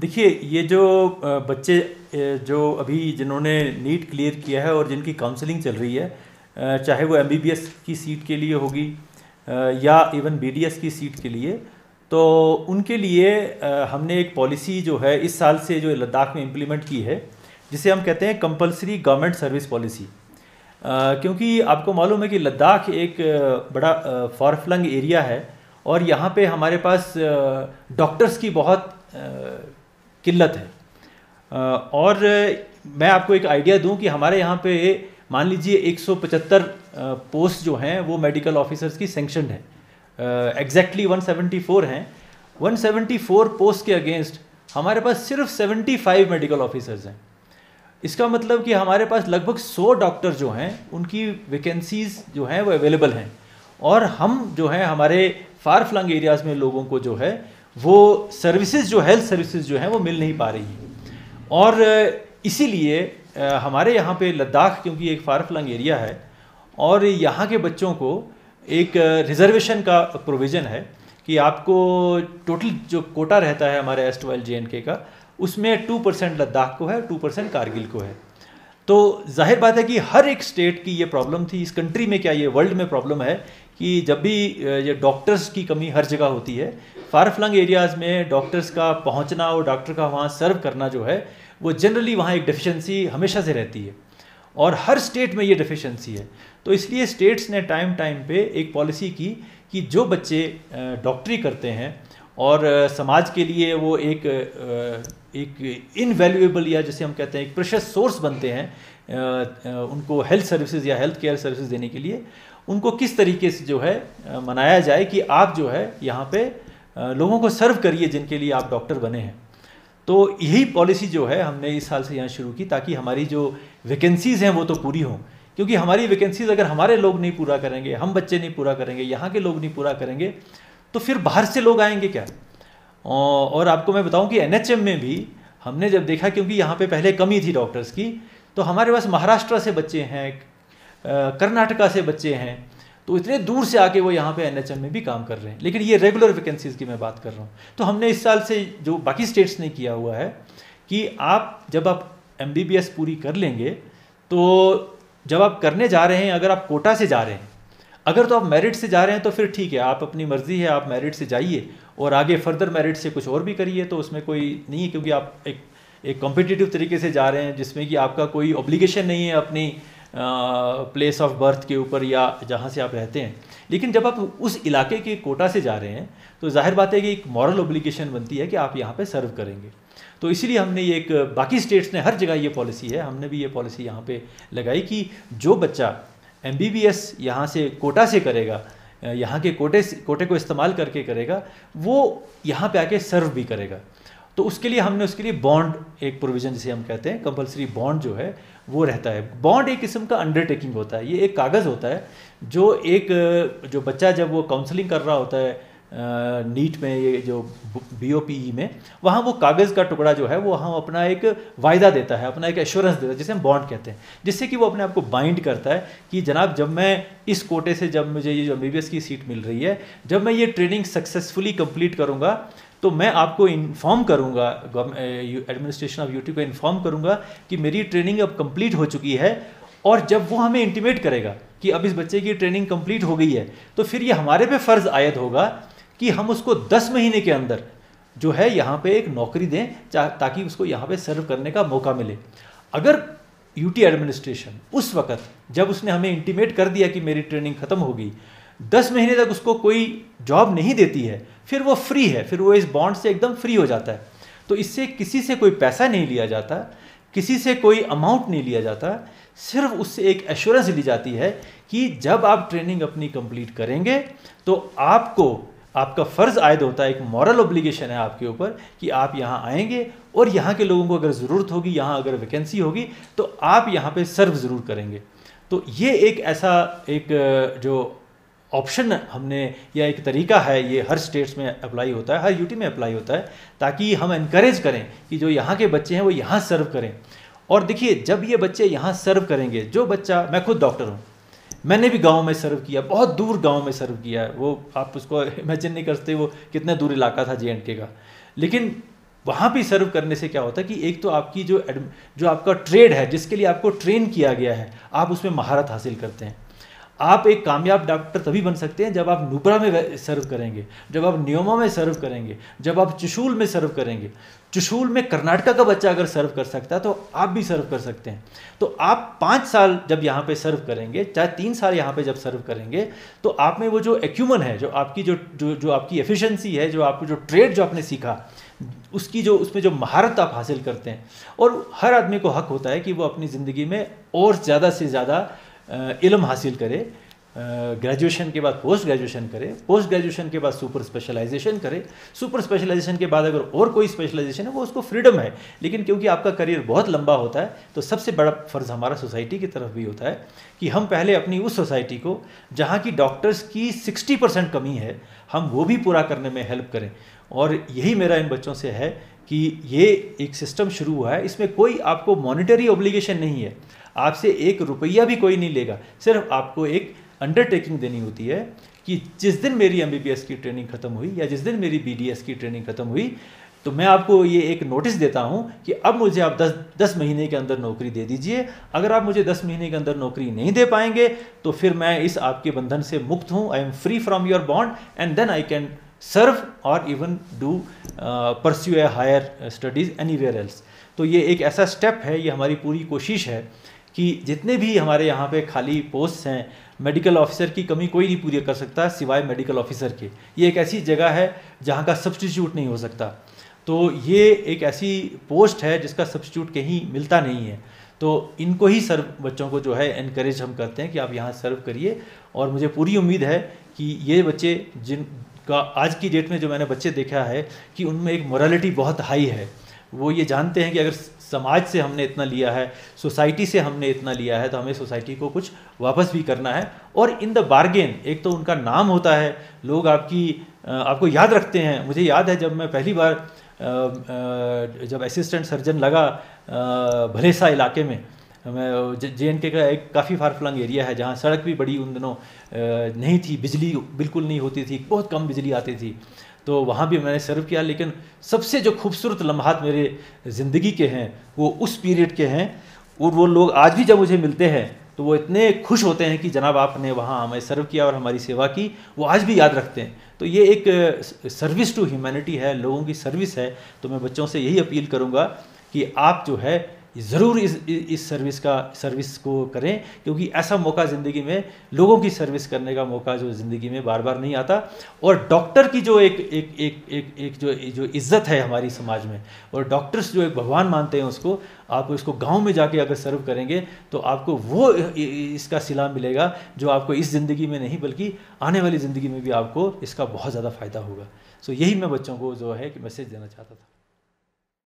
देखिए ये जो बच्चे जो अभी जिन्होंने नीट क्लियर किया है और जिनकी काउंसलिंग चल रही है, चाहे वो एमबीबीएस की सीट के लिए होगी या इवन बीडीएस की सीट के लिए, तो उनके लिए हमने एक पॉलिसी जो है इस साल से जो लद्दाख में इम्प्लीमेंट की है, जिसे हम कहते हैं कंपलसरी गवर्नमेंट सर्विस पॉलिसी। क्योंकि आपको मालूम है कि लद्दाख एक बड़ा फार फ्लंग एरिया है और यहाँ पे हमारे पास डॉक्टर्स की बहुत किल्लत है। और मैं आपको एक आइडिया दूं कि हमारे यहाँ पे मान लीजिए 175 पोस्ट जो हैं वो मेडिकल ऑफिसर्स की सैंक्शनड है, एग्जैक्टली 174 हैं। 174 पोस्ट के अगेंस्ट हमारे पास सिर्फ 75 मेडिकल ऑफिसर्स हैं। इसका मतलब कि हमारे पास लगभग 100 डॉक्टर जो हैं उनकी वैकेंसीज जो हैं वो अवेलेबल हैं, और हम जो हैं हमारे फार फ्लंग एरियाज़ में लोगों को जो है वो सर्विसेज जो हेल्थ सर्विसेज जो हैं वो मिल नहीं पा रही हैं। और इसीलिए हमारे यहाँ पे लद्दाख क्योंकि एक फार फ्लंग एरिया है और यहाँ के बच्चों को एक रिजर्वेशन का प्रोविज़न है कि आपको टोटल जो कोटा रहता है हमारे एस्टवाइल JNK का, उसमें 2% लद्दाख को है, 2% कारगिल को है। तो जाहिर बात है कि हर एक स्टेट की ये प्रॉब्लम थी, इस कंट्री में क्या ये वर्ल्ड में प्रॉब्लम है कि जब भी ये डॉक्टर्स की कमी हर जगह होती है, फार फ्लंग एरियाज़ में डॉक्टर्स का पहुंचना और डॉक्टर का वहाँ सर्व करना जो है वो जनरली वहाँ एक डेफिशिएंसी हमेशा से रहती है और हर स्टेट में ये डेफिशिएंसी है। तो इसलिए स्टेट्स ने टाइम टाइम पे एक पॉलिसी की कि जो बच्चे डॉक्टरी करते हैं और समाज के लिए वो एक इनवैल्यूएबल या जैसे हम कहते हैं एक प्रेशियस सोर्स बनते हैं, उनको हेल्थ सर्विसेज या हेल्थ केयर सर्विसेज देने के लिए, उनको किस तरीके से जो है मनाया जाए कि आप जो है यहाँ पे लोगों को सर्व करिए जिनके लिए आप डॉक्टर बने हैं। तो यही पॉलिसी जो है हमने इस साल से यहाँ शुरू की ताकि हमारी जो वैकेंसीज़ हैं वो तो पूरी हों, क्योंकि हमारी वैकेंसीज़ अगर हमारे लोग नहीं पूरा करेंगे, हम बच्चे नहीं पूरा करेंगे, यहाँ के लोग नहीं पूरा करेंगे, तो फिर बाहर से लोग आएंगे क्या। और आपको मैं बताऊं कि NHM में भी हमने जब देखा, क्योंकि यहाँ पे पहले कमी थी डॉक्टर्स की, तो हमारे पास महाराष्ट्र से बच्चे हैं, कर्नाटका से बच्चे हैं, तो इतने दूर से आके वो यहाँ पे NHM में भी काम कर रहे हैं। लेकिन ये रेगुलर वैकेंसीज़ की मैं बात कर रहा हूँ। तो हमने इस साल से जो बाकी स्टेट्स ने किया हुआ है कि जब आप MBBS पूरी कर लेंगे, तो जब आप करने जा रहे हैं, अगर आप कोटा से जा रहे हैं, अगर तो आप मेरिट से जा रहे हैं तो फिर ठीक है, आप अपनी मर्ज़ी है, आप मेरिट से जाइए और आगे फर्दर मेरिट से कुछ और भी करिए, तो उसमें कोई नहीं है, क्योंकि आप एक कॉम्पिटिटिव तरीके से जा रहे हैं जिसमें कि आपका कोई ऑब्लिगेशन नहीं है अपनी प्लेस ऑफ बर्थ के ऊपर या जहाँ से आप रहते हैं। लेकिन जब आप उस इलाके के कोटा से जा रहे हैं तो जाहिर बात है कि एक मॉरल ऑब्लिगेशन बनती है कि आप यहाँ पे सर्व करेंगे। तो इसीलिए हमने ये बाकी स्टेट्स ने हर जगह ये पॉलिसी है, हमने भी ये पॉलिसी यहाँ पे लगाई कि जो बच्चा MBBS यहाँ से कोटा से करेगा, यहाँ के कोटे को इस्तेमाल करके करेगा, वो यहाँ पे आके सर्व भी करेगा। तो उसके लिए हमने उसके लिए बॉन्ड, एक प्रोविज़न जिसे हम कहते हैं कंपलसरी बॉन्ड जो है वो रहता है। बॉन्ड एक किस्म का अंडरटेकिंग होता है, ये एक कागज़ होता है जो बच्चा जब वो काउंसलिंग कर रहा होता है नीट में, ये जो BOPE में, वहाँ वो कागज़ का टुकड़ा जो है वो हम अपना एक वायदा देता है, अपना एक एश्योरेंस देता है, जिसे हम बॉन्ड कहते हैं, जिससे कि वो अपने आप को बाइंड करता है कि जनाब जब मैं इस कोटे से, जब मुझे ये जो MBBS की सीट मिल रही है, जब मैं ये ट्रेनिंग सक्सेसफुली कंप्लीट करूँगा तो मैं आपको इन्फॉर्म करूँगा, एडमिनिस्ट्रेशन ऑफ UT को इन्फॉर्म करूँगा कि मेरी ट्रेनिंग अब कंप्लीट हो चुकी है। और जब वो हमें इंटीमेट करेगा कि अब इस बच्चे की ट्रेनिंग कंप्लीट हो गई है, तो फिर ये हमारे पे फ़र्ज़ आयद होगा कि हम उसको 10 महीने के अंदर जो है यहाँ पे एक नौकरी दें ताकि उसको यहाँ पे सर्व करने का मौका मिले। अगर UT एडमिनिस्ट्रेशन उस वक़्त जब उसने हमें इंटीमेट कर दिया कि मेरी ट्रेनिंग ख़त्म हो गई, 10 महीने तक उसको कोई जॉब नहीं देती है, फिर वो फ्री है, फिर वो इस बॉन्ड से एकदम फ्री हो जाता है। तो इससे किसी से कोई पैसा नहीं लिया जाता, किसी से कोई अमाउंट नहीं लिया जाता, सिर्फ उससे एक एश्योरेंस ली जाती है कि जब आप ट्रेनिंग अपनी कंप्लीट करेंगे तो आपका फ़र्ज़ आयद होता है, एक मॉरल ऑब्लिगेशन है आपके ऊपर कि आप यहाँ आएंगे और यहाँ के लोगों को अगर ज़रूरत होगी, यहाँ अगर वैकेंसी होगी तो आप यहाँ पे सर्व ज़रूर करेंगे। तो ये एक ऐसा एक जो ऑप्शन हमने, या एक तरीका है, ये हर स्टेट्स में अप्लाई होता है, हर UT में अप्लाई होता है, ताकि हम इनकरेज करें कि जो यहाँ के बच्चे हैं वो यहाँ सर्व करें। और देखिए जब ये बच्चे यहाँ सर्व करेंगे, जो बच्चा, मैं खुद डॉक्टर हूँ, मैंने भी गांव में सर्व किया, बहुत दूर गांव में सर्व किया है, वो आप उसको इमेजिन नहीं करते वो कितना दूर इलाका था JNK का। लेकिन वहाँ भी सर्व करने से क्या होता है कि एक तो आपकी जो आपका ट्रेड है, जिसके लिए आपको ट्रेन किया गया है, आप उसमें महारत हासिल करते हैं। आप एक कामयाब डॉक्टर तभी बन सकते हैं जब आप नुब्रा में सर्व करेंगे, जब आप न्योमा में सर्व करेंगे, जब आप चुशूल में सर्व करेंगे। चुशूल में कर्नाटका का बच्चा अगर सर्व कर सकता है तो आप भी सर्व कर सकते हैं। तो आप 5 साल जब यहाँ पे सर्व करेंगे, चाहे 3 साल यहाँ पे जब सर्व करेंगे, तो आप में वो जो एक्यूमन है, जो आपकी जो आपकी एफिशिएंसी है, जो आपको जो ट्रेड जो आपने सीखा, उसमें जो महारत आप हासिल करते हैं। और हर आदमी को हक होता है कि वो अपनी ज़िंदगी में और ज़्यादा से ज़्यादा इल्म हासिल करे। ग्रेजुएशन के बाद पोस्ट ग्रेजुएशन करे, पोस्ट ग्रेजुएशन के बाद सुपर स्पेशलाइजेशन करे, सुपर स्पेशलाइजेशन के बाद अगर और कोई स्पेशलाइजेशन है वो उसको फ्रीडम है। लेकिन क्योंकि आपका करियर बहुत लंबा होता है, तो सबसे बड़ा फ़र्ज़ हमारा सोसाइटी की तरफ भी होता है कि हम पहले अपनी उस सोसाइटी को जहाँ की डॉक्टर्स की 60% कमी है, हम वो भी पूरा करने में हेल्प करें। और यही मेरा इन बच्चों से है कि ये एक सिस्टम शुरू हुआ है, इसमें कोई आपको मॉनिटरी ऑब्लिगेशन नहीं है, आपसे 1 रुपया भी कोई नहीं लेगा। सिर्फ आपको एक अंडरटेकिंग देनी होती है कि जिस दिन मेरी MBBS की ट्रेनिंग खत्म हुई या जिस दिन मेरी BDS की ट्रेनिंग खत्म हुई, तो मैं आपको ये एक नोटिस देता हूँ कि अब मुझे आप 10 महीने के अंदर नौकरी दे दीजिए। अगर आप मुझे 10 महीने के अंदर नौकरी नहीं दे पाएंगे तो फिर मैं इस आपके बंधन से मुक्त हूँ। I am free from your bond and then I can serve और even do pursue a higher studies anywhere else. तो ये एक ऐसा स्टेप है, ये हमारी पूरी कोशिश है कि जितने भी हमारे यहाँ पे खाली पोस्ट हैं, मेडिकल ऑफिसर की कमी कोई नहीं पूरी कर सकता सिवाय मेडिकल ऑफिसर के। ये एक ऐसी जगह है जहाँ का सब्स्टिट्यूट नहीं हो सकता। तो ये एक ऐसी पोस्ट है जिसका सब्स्टिट्यूट कहीं मिलता नहीं है। तो इनको ही सर्व बच्चों को जो है एनकरेज हम करते हैं कि आप यहाँ सर्व करिए। और मुझे पूरी उम्मीद है कि ये बच्चे जिनका आज की डेट में जो मैंने बच्चे देखा है कि उनमें एक मोरालिटी बहुत हाई है। वो ये जानते हैं कि अगर समाज से हमने इतना लिया है, सोसाइटी से हमने इतना लिया है, तो हमें सोसाइटी को कुछ वापस भी करना है। और इन द बार्गेन एक तो उनका नाम होता है, लोग आपको याद रखते हैं। मुझे याद है जब मैं पहली बार जब असिस्टेंट सर्जन लगा भलेसा इलाके में, मैं JNK का एक काफ़ी फार फ्लंग एरिया है जहाँ सड़क भी बड़ी उन दिनों नहीं थी, बिजली बिल्कुल नहीं होती थी, बहुत कम बिजली आती थी। तो वहाँ भी मैंने सर्व किया। लेकिन सबसे जो खूबसूरत लम्हात मेरे ज़िंदगी के हैं वो उस पीरियड के हैं। और वो लोग आज भी जब मुझे मिलते हैं तो वो इतने खुश होते हैं कि जनाब आपने वहाँ हमें सर्व किया और हमारी सेवा की, वो आज भी याद रखते हैं। तो ये एक सर्विस टू ह्यूमैनिटी है, लोगों की सर्विस है। तो मैं बच्चों से यही अपील करूँगा कि आप जो है ज़रूर इस सर्विस को करें, क्योंकि ऐसा मौका ज़िंदगी में, लोगों की सर्विस करने का मौका जो ज़िंदगी में बार बार नहीं आता। और डॉक्टर की जो एक जो इज़्ज़त है हमारी समाज में, और डॉक्टर्स जो एक भगवान मानते हैं उसको, आप इसको गांव में जाके अगर सर्व करेंगे तो आपको वो इसका सिला मिलेगा जो आपको इस ज़िंदगी में नहीं बल्कि आने वाली ज़िंदगी में भी आपको इसका बहुत ज़्यादा फ़ायदा होगा। सो यही मैं बच्चों को जो है कि मैसेज देना चाहता था।